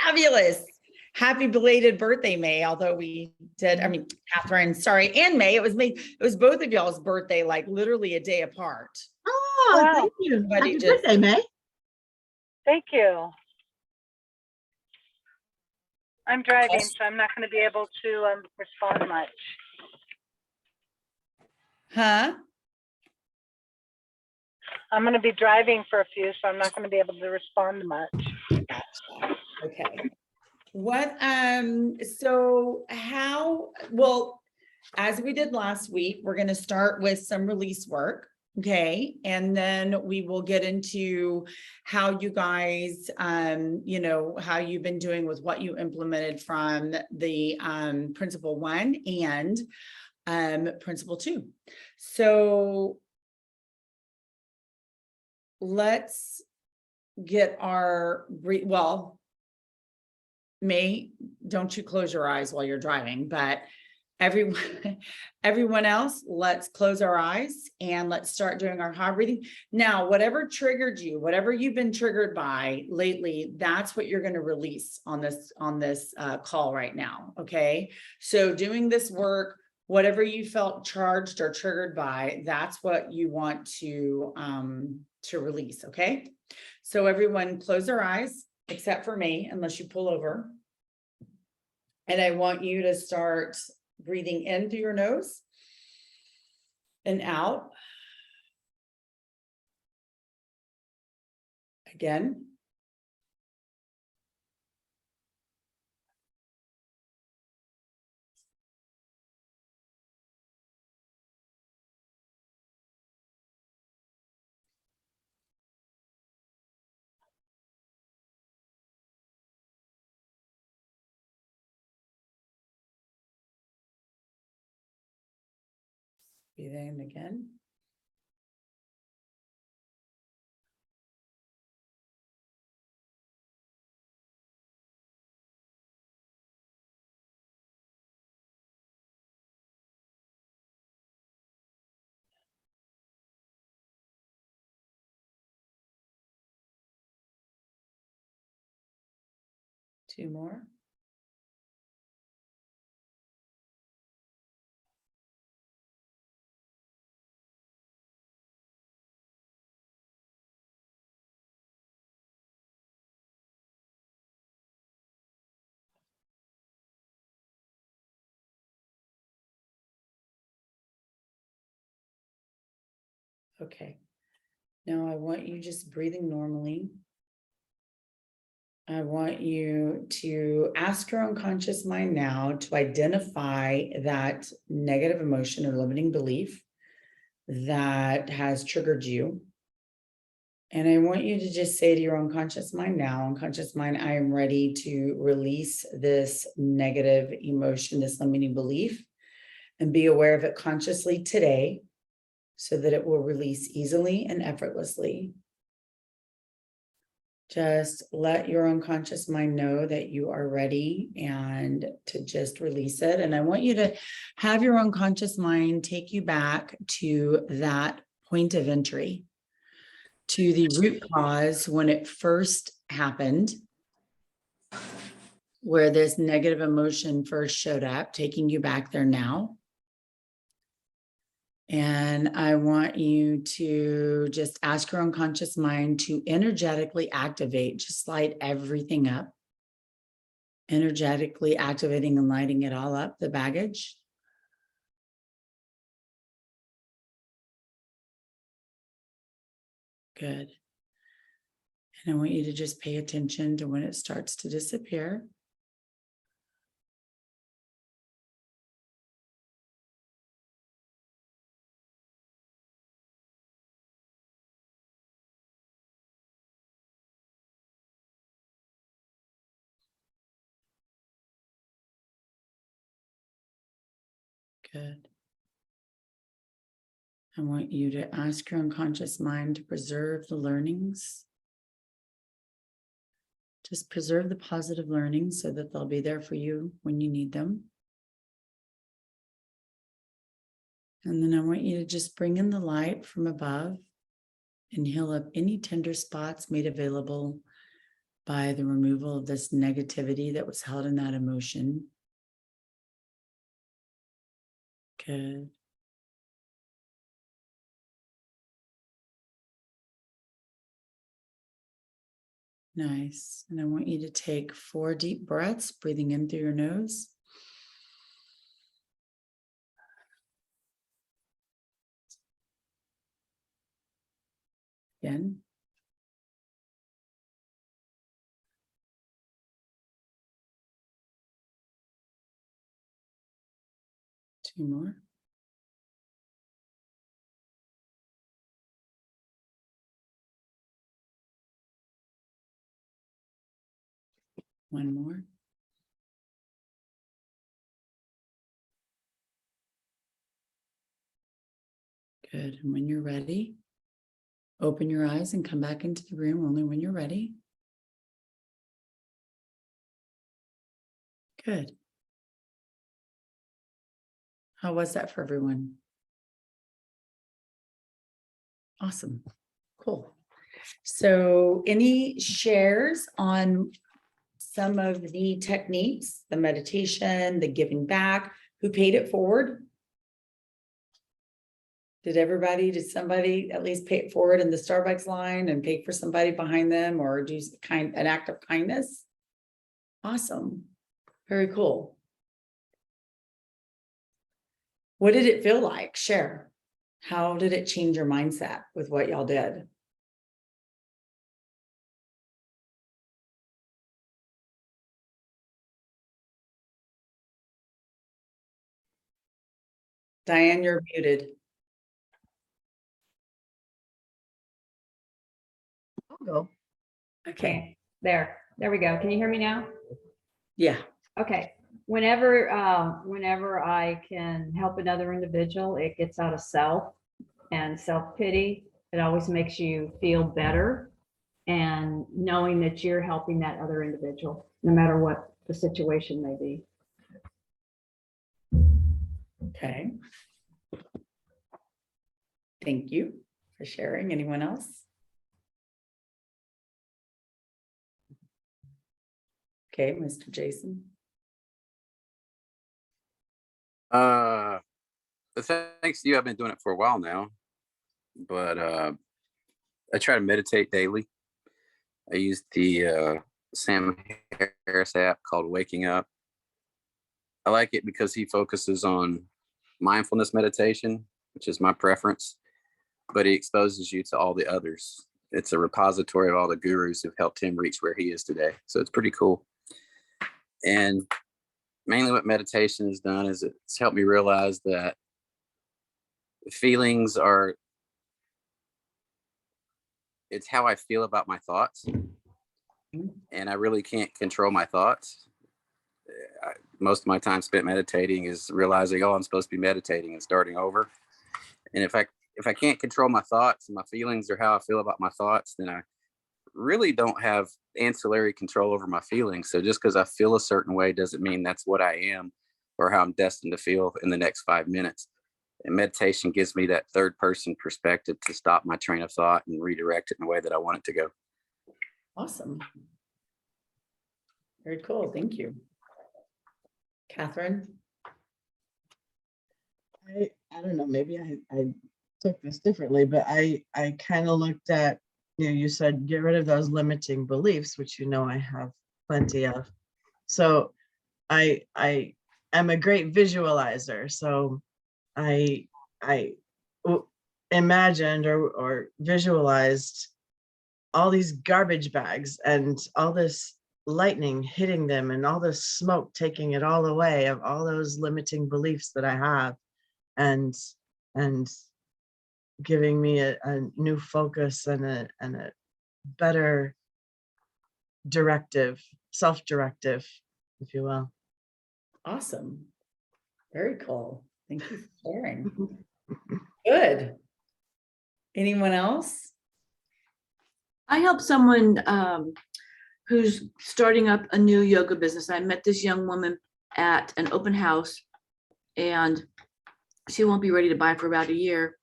Fabulous. Happy belated birthday, May. Although we did, I mean, Catherine, sorry, and May. It was both of y'all's birthday, like literally a day apart. Oh, Wow. thank you. Everybody Happy just- birthday, May. Thank you. I'm driving, so I'm not going to be able to respond much. Huh? I'm going to be driving for a few, so I'm not going to be able to respond much. Gotcha. Okay. What, well, as we did last week, we're going to start with some release work. Okay. And then we will get into how you guys, how you've been doing with what you implemented from the principle 1 and principle 2. So let's get our, May, don't you close your eyes while you're driving, but everyone else, let's close our eyes and let's start doing our hot breathing. Now, whatever triggered you, whatever you've been triggered by lately, that's what you're going to release on this call right now. Okay. So doing this work, whatever you felt charged or triggered by, that's what you want to release. Okay. So everyone close their eyes except for me, unless you pull over. And I want you to start breathing in through your nose and out. Again. Breathe in again. Two more. Okay. Now I want you just breathing normally. I want you to ask your unconscious mind now to identify that negative emotion or limiting belief that has triggered you. And I want you to just say to your unconscious mind now, unconscious mind, I am ready to release this negative emotion, this limiting belief, and be aware of it consciously today so that it will release easily and effortlessly. Just let your unconscious mind know that you are ready and to just release it. And I want you to have your unconscious mind take you back to that point of entry, to the root cause when it first happened, where this negative emotion first showed up, taking you back there now. And I want you to just ask your unconscious mind to energetically activate, just light everything up, energetically activating and lighting it all up, the baggage. Good. And I want you to just pay attention to when it starts to disappear. Good. I want you to ask your unconscious mind to preserve the learnings. Just preserve the positive learnings so that they'll be there for you when you need them. And then I want you to just bring in the light from above and heal up any tender spots made available by the removal of this negativity that was held in that emotion. Good. Nice. And I want you to take 4 deep breaths, breathing in through your nose. Again. 2 more. One more. Good. And when you're ready, open your eyes and come back into the room only when you're ready. Good. How was that for everyone? Awesome. Cool. So any shares on some of the techniques, the meditation, the giving back, who paid it forward? Did somebody at least pay it forward in the Starbucks line and pay for somebody behind them, or do an act of kindness? Awesome. Very cool. What did it feel like? Share. How did it change your mindset with what y'all did? Diane, you're muted. I'll go. Okay. There we go. Can you hear me now? Yeah. Okay. Whenever I can help another individual, it gets out of self and self-pity. It always makes you feel better, and knowing that you're helping that other individual, no matter what the situation may be. Okay. Thank you for sharing. Anyone else? Okay, Mr. Jason. Thanks to you, I've been doing it for a while now, but I try to meditate daily. I use the Sam Harris app called Waking Up. I like it because he focuses on mindfulness meditation, which is my preference, but he exposes you to all the others. It's a repository of all the gurus who've helped him reach where he is today. So it's pretty cool. And mainly what meditation has done is it's helped me realize that feelings are, it's how I feel about my thoughts. And I really can't control my thoughts. Most of my time spent meditating is realizing, oh, I'm supposed to be meditating and starting over. And if I can't control my thoughts and my feelings or how I feel about my thoughts, then I really don't have ancillary control over my feelings. So just because I feel a certain way doesn't mean that's what I am or how I'm destined to feel in the next 5 minutes. And meditation gives me that third person perspective to stop my train of thought and redirect it in the way that I want it to go. Awesome. Very cool. Thank you. Catherine? I don't know, maybe I took this differently, but I kind of looked at, you said get rid of those limiting beliefs, which I have plenty of. So I am a great visualizer. So I imagined or visualized all these garbage bags and all this lightning hitting them and all this smoke taking it all away of all those limiting beliefs that I have, and giving me a new focus and a better directive, self-directive, if you will. Awesome. Very cool. Thank you for sharing. Good. Anyone else? I help someone who's starting up a new yoga business. I met this young woman at an open house, and she won't be ready to buy for about a year.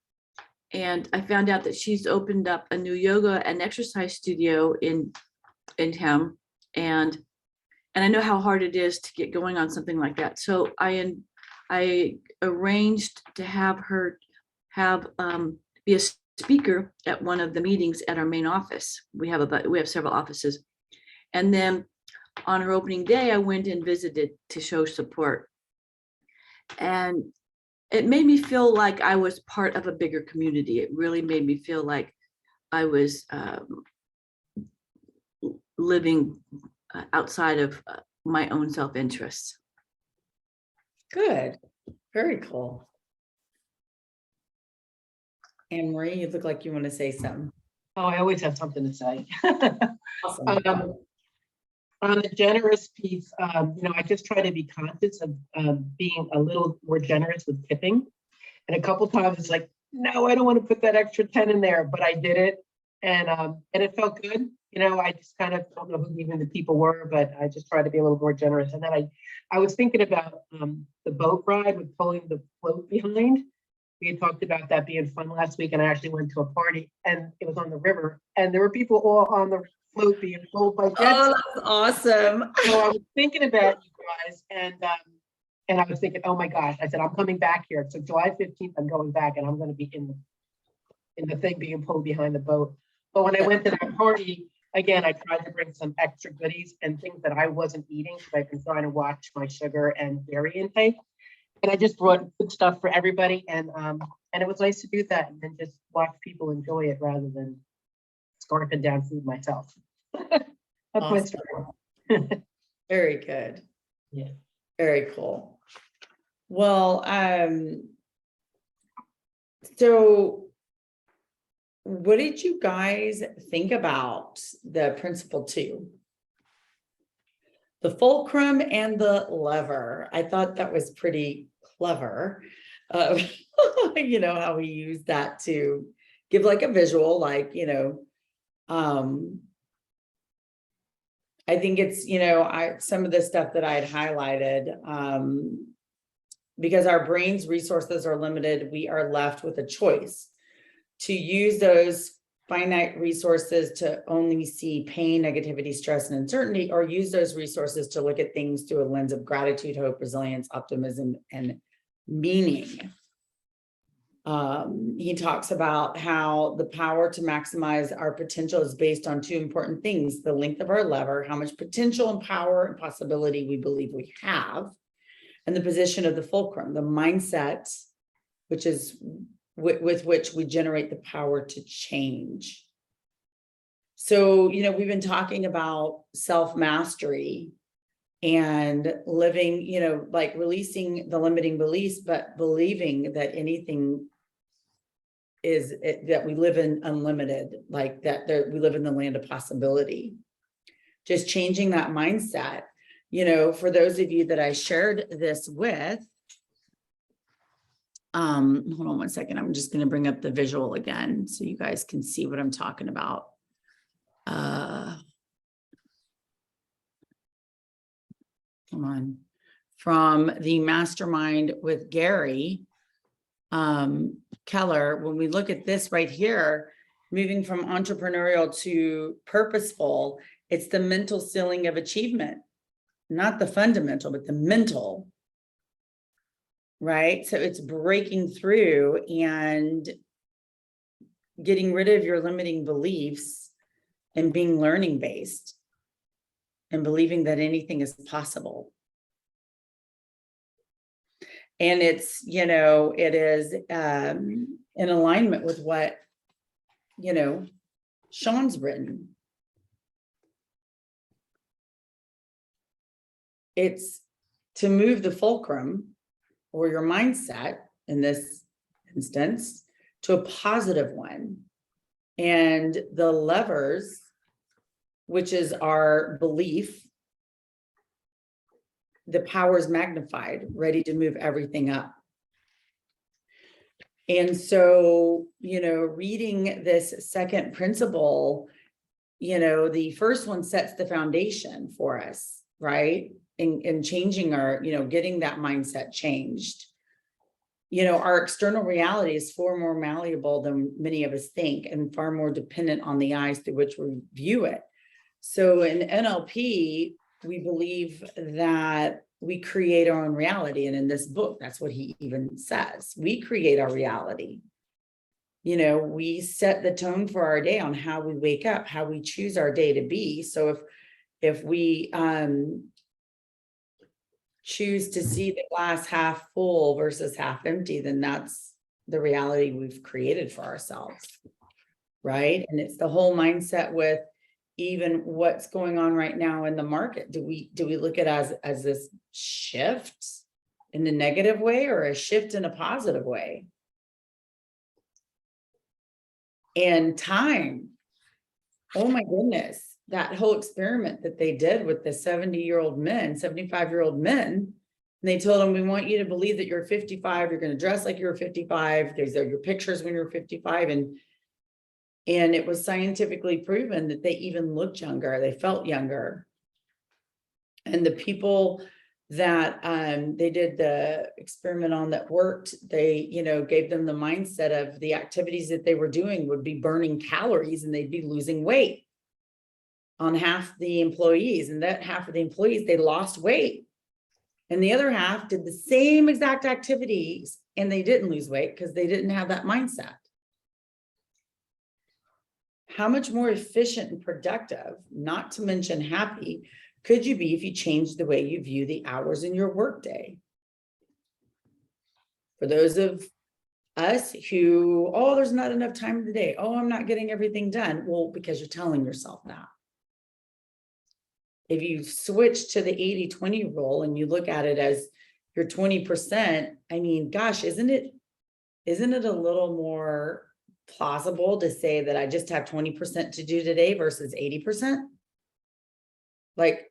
And I found out that she's opened up a new yoga and exercise studio in in town. And I know how hard it is to get going on something like that. So I arranged to have her be a speaker at one of the meetings at our main office. We have several offices. And then on her opening day, I went and visited to show support. And it made me feel like I was part of a bigger community. It really made me feel like I was living outside of my own self-interest. Good, very cool. Anne Marie, you look like you want to say something. Oh, I always have something to say. Awesome. On the generous piece, I just try to be conscious of being a little more generous with tipping. And a couple times it's like, no, I don't want to put that extra 10 in there, but I did it. And it felt good. I just kind of don't know who even the people were, but I just tried to be a little more generous. And then I was thinking about the boat ride with pulling the float behind. We had talked about that being fun last week, and I actually went to a party, and it was on the river, and there were people all on the float being pulled by jet Oh, skis. that's awesome. So I was thinking about you guys, and I was thinking, oh my gosh, I said, I'm coming back here. So July 15th, I'm going back, and I'm going to be in the thing being pulled behind the boat. But when I went to that party, again, I tried to bring some extra goodies and things that I wasn't eating, because I've been trying to watch my sugar and dairy intake. And I just brought good stuff for everybody, and it was nice to do that, and then just watch people enjoy it rather than scarfing down food myself. That's my Awesome. story. Very good. Yeah. Very cool. Well, so what did you guys think about the principle 2? The fulcrum and the lever. I thought that was pretty clever. How we use that to give like a visual, I think it's, some of the stuff that I had highlighted, because our brain's resources are limited, we are left with a choice to use those finite resources to only see pain, negativity, stress, and uncertainty, or use those resources to look at things through a lens of gratitude, hope, resilience, optimism, and meaning. He talks about how the power to maximize our potential is based on 2 important things: the length of our lever, how much potential and power and possibility we believe we have, and the position of the fulcrum, the mindset, which is with which we generate the power to change. So, we've been talking about self-mastery and living, like releasing the limiting beliefs, but believing that anything that we live in unlimited, like that we live in the land of possibility. Just changing that mindset, for those of you that I shared this with, hold on one second. I'm just going to bring up the visual again so you guys can see what I'm talking about. Come on. From the mastermind with Gary Keller, when we look at this right here, moving from entrepreneurial to purposeful, it's the mental ceiling of achievement, not the fundamental, but the mental. Right? So it's breaking through and getting rid of your limiting beliefs and being learning based and believing that anything is possible. And it's, it is in alignment with what, Sean's written. It's to move the fulcrum, or your mindset in this instance, to a positive one. And the levers, which is our belief, the power is magnified, ready to move everything up. And so, reading this second principle, the first one sets the foundation for us, right? In changing our, getting that mindset changed. Our external reality is far more malleable than many of us think, and far more dependent on the eyes through which we view it. So in NLP, we believe that we create our own reality. And in this book, that's what he even says. We create our reality. You know, we set the tone for our day on how we wake up, how we choose our day to be. So if we choose to see the glass half full versus half empty, then that's the reality we've created for ourselves. Right. And it's the whole mindset with even what's going on right now in the market. Do we look at it as this shift in a negative way or a shift in a positive way? And time. Oh my goodness. That whole experiment that they did with the 70-year-old men, 75-year-old men, and they told them, we want you to believe that you're 55, you're going to dress like you're 55. These are your pictures when you're 55. And it was scientifically proven that they even looked younger, they felt younger. And the people that they did the experiment on that worked, they, you know, gave them the mindset of the activities that they were doing would be burning calories and they'd be losing weight on half the employees. And that half of the employees, they lost weight. And the other half did the same exact activities and they didn't lose weight because they didn't have that mindset. How much more efficient and productive, not to mention happy, could you be if you changed the way you view the hours in your workday? For those of us who, oh, there's not enough time in the day. Oh, I'm not getting everything done. Well, because you're telling yourself that. If you switch to the 80-20 rule and you look at it as your 20%, I mean, gosh, isn't it a little more plausible to say that I just have 20% to do today versus 80%? Like,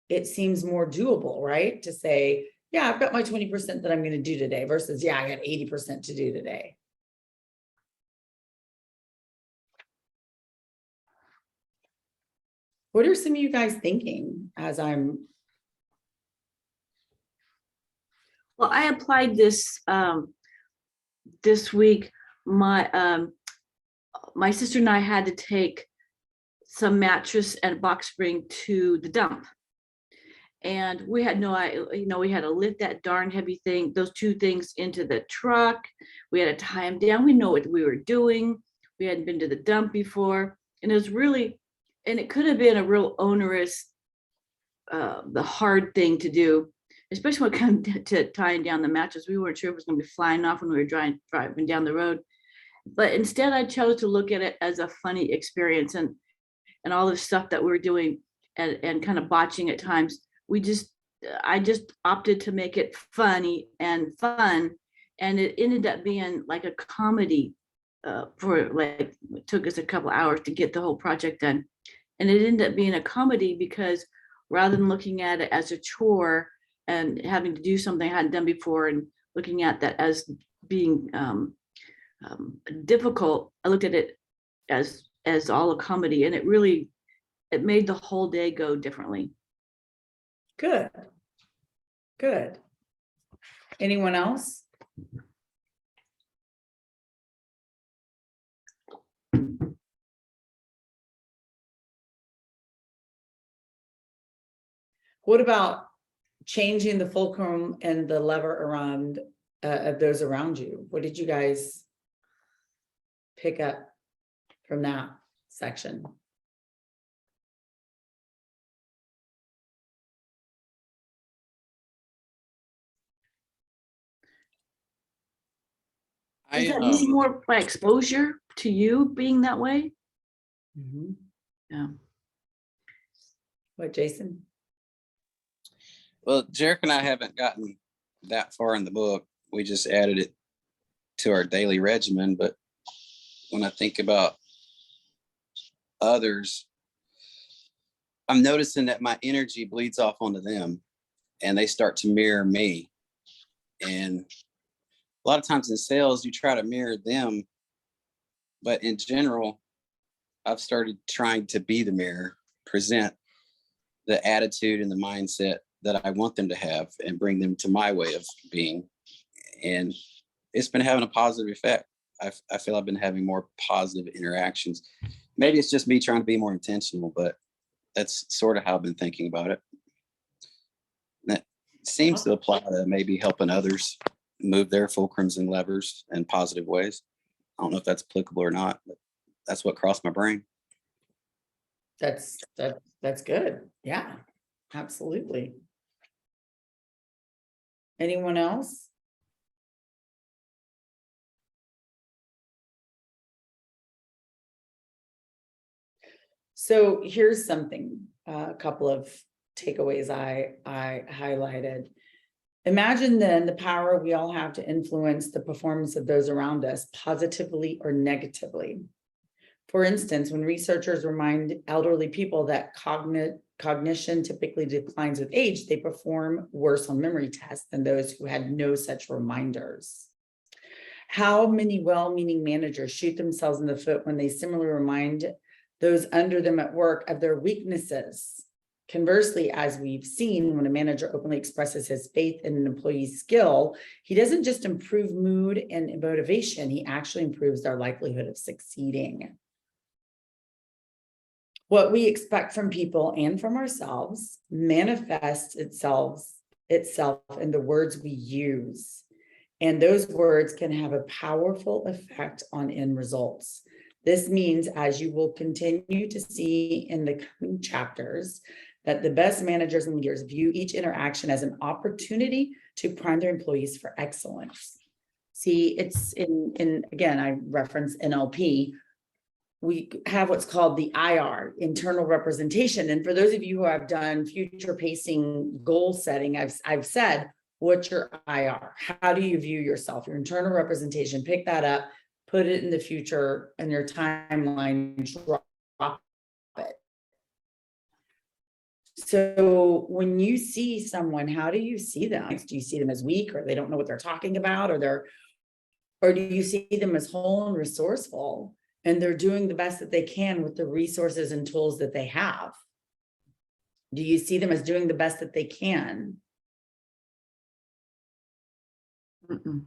it seems more doable, right? To say, yeah, I've got my 20% that I'm going to do today versus, yeah, I got 80% to do today. What are some of you guys thinking as I'm? Well, I applied this this week. My sister and I had to take some mattress and box spring to the dump. And we had we had to lift that darn heavy thing, those two things into the truck. We had to tie them down. We know what we were doing. We hadn't been to the dump before. And it was really, and it could have been a real onerous, the hard thing to do, especially when it comes to tying down the mattress. We weren't sure if it was going to be flying off when we were driving down the road. But instead, I chose to look at it as a funny experience and all the stuff that we were doing and kind of botching at times. I just opted to make it funny and fun. And it ended up being like a comedy it took us a couple hours to get the whole project done. And it ended up being a comedy because rather than looking at it as a chore and having to do something I hadn't done before and looking at that as being difficult, I looked at it as all a comedy, and it made the whole day go differently. Good. Good. Anyone else? What about changing the fulcrum and the lever around of those around you? What did you guys pick up from that section? Is that more by exposure to you being that way? Mm-hmm. Yeah. What, Jason? Well, Jarek and I haven't gotten that far in the book. We just added it to our daily regimen. But when I think about others, I'm noticing that my energy bleeds off onto them and they start to mirror me. And a lot of times in sales, you try to mirror them. But in general, I've started trying to be the mirror, present the attitude and the mindset that I want them to have and bring them to my way of being. And it's been having a positive effect. I feel I've been having more positive interactions. Maybe it's just me trying to be more intentional, but that's sort of how I've been thinking about it. That seems to apply to maybe helping others move their fulcrums and levers in positive ways. I don't know if that's applicable or not, but that's what crossed my brain. That's good. Yeah, absolutely. Anyone else? So here's something, a couple of takeaways I highlighted. Imagine then the power we all have to influence the performance of those around us positively or negatively. For instance, when researchers remind elderly people that cognition typically declines with age, they perform worse on memory tests than those who had no such reminders. How many well-meaning managers shoot themselves in the foot when they similarly remind those under them at work of their weaknesses? Conversely, as we've seen, when a manager openly expresses his faith in an employee's skill, he doesn't just improve mood and motivation, he actually improves their likelihood of succeeding. What we expect from people and from ourselves manifests itself in the words we use. And those words can have a powerful effect on end results. This means, as you will continue to see in the coming chapters, that the best managers and leaders view each interaction as an opportunity to prime their employees for excellence. See, it's again, I reference NLP. We have what's called the IR, internal representation. And for those of you who have done future pacing goal setting, I've said, what's your IR? How do you view yourself? Your internal representation, pick that up, put it in the future in your timeline, drop it. So when you see someone, how do you see them? Do you see them as weak, or they don't know what they're talking about, or do you see them as whole and resourceful, and they're doing the best that they can with the resources and tools that they have? Do you see them as doing the best that they can? Mm-mm.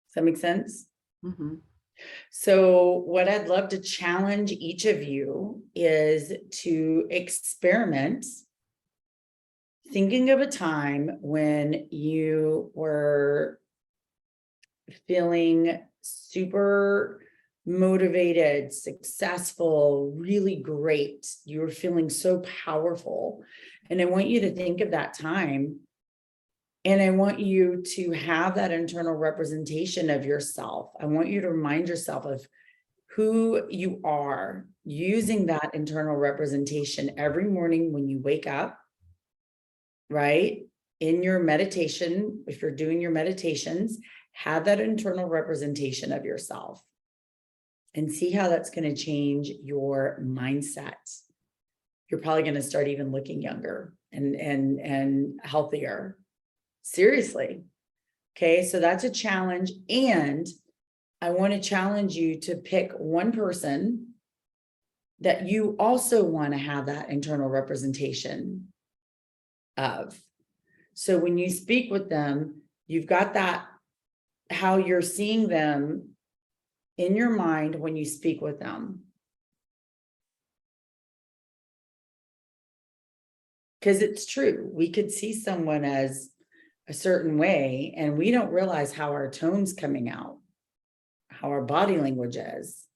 Does that make sense? Mhm. So what I'd love to challenge each of you is to experiment thinking of a time when you were feeling super motivated, successful, really great. You were feeling so powerful. And I want you to think of that time. And I want you to have that internal representation of yourself. I want you to remind yourself of who you are, using that internal representation every morning when you wake up, right? In your meditation, if you're doing your meditations, have that internal representation of yourself and see how that's going to change your mindset. You're probably going to start even looking younger and healthier. Seriously. Okay, so that's a challenge. And I want to challenge you to pick one person that you also want to have that internal representation of. So when you speak with them, you've got that, how you're seeing them in your mind when you speak with them. Because it's true, we could see someone as a certain way, and we don't realize how our tone's coming out, how our body language is.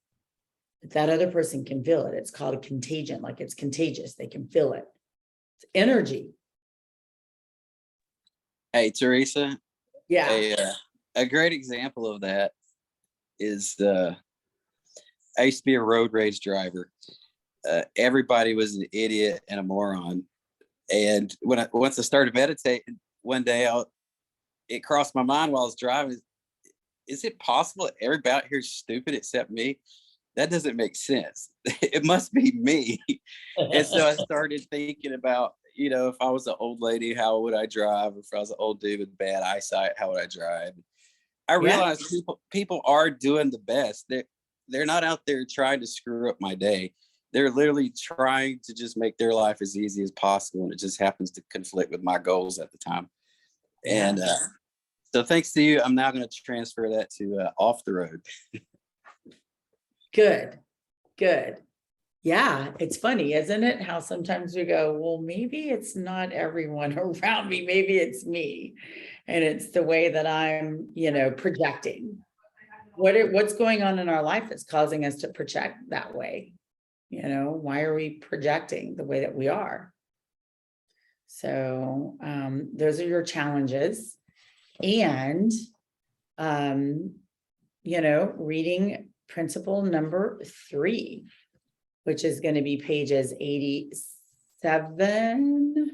But that other person can feel it. It's called a contagion, like it's contagious. They can feel it. It's energy. Hey, Teresa, Yeah. a great example of that is I used to be a road rage driver. Everybody was an idiot and a moron. And once I started meditating one day, it crossed my mind while I was driving. Is it possible that everybody out here is stupid except me? That doesn't make sense. It must be me. And so I started thinking about, if I was an old lady, how would I drive? If I was an old dude with bad eyesight, how would I drive? I realized people are doing the best. They're not out there trying to screw up my day. They're literally trying to just make their life as easy as possible. And it just happens to conflict with my goals at the time. Yeah. And so thanks to you, I'm now going to transfer that to off the road. Good. Yeah, it's funny, isn't it? How sometimes we go, well, maybe it's not everyone around me, maybe it's me. And it's the way that I'm, projecting. What's going on in our life that's causing us to project that way? Why are we projecting the way that we are? So those are your challenges. And reading principle number 3, which is going to be pages 87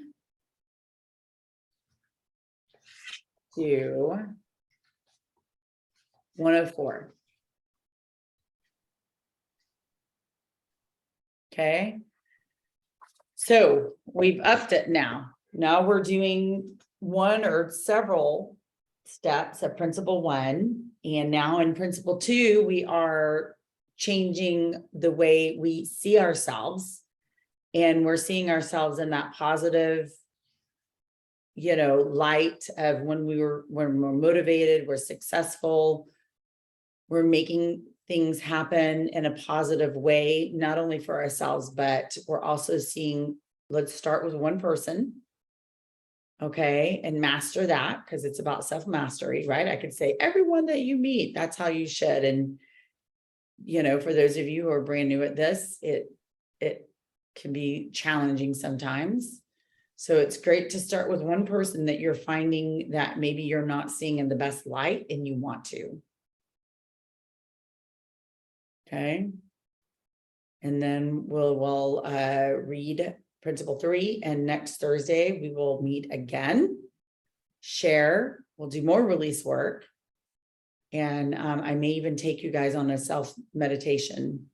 to 104. Okay. So we've upped it now. Now we're doing one or several steps of principle 1. And now in principle 2, we are changing the way we see ourselves. And we're seeing ourselves in that positive, light of when we're motivated, we're successful, we're making things happen in a positive way, not only for ourselves, but we're also seeing, let's start with one person. Okay. And master that, because it's about self-mastery, right? I could say everyone that you meet, that's how you should. And, for those of you who are brand new at this, it can be challenging sometimes. So it's great to start with one person that you're finding that maybe you're not seeing in the best light and you want to. Okay. And then we'll read principle 3, and next Thursday we will meet again, share, we'll do more release work. And I may even take you guys on a self meditation,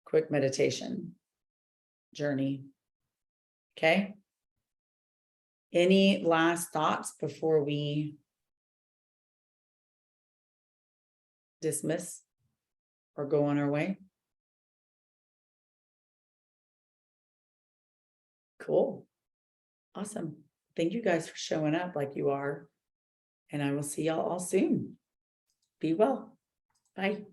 quick meditation journey. Okay. Any last thoughts before we dismiss or go on our way? Cool. Awesome. Thank you guys for showing up like you are. And I will see y'all all soon. Be well. Bye.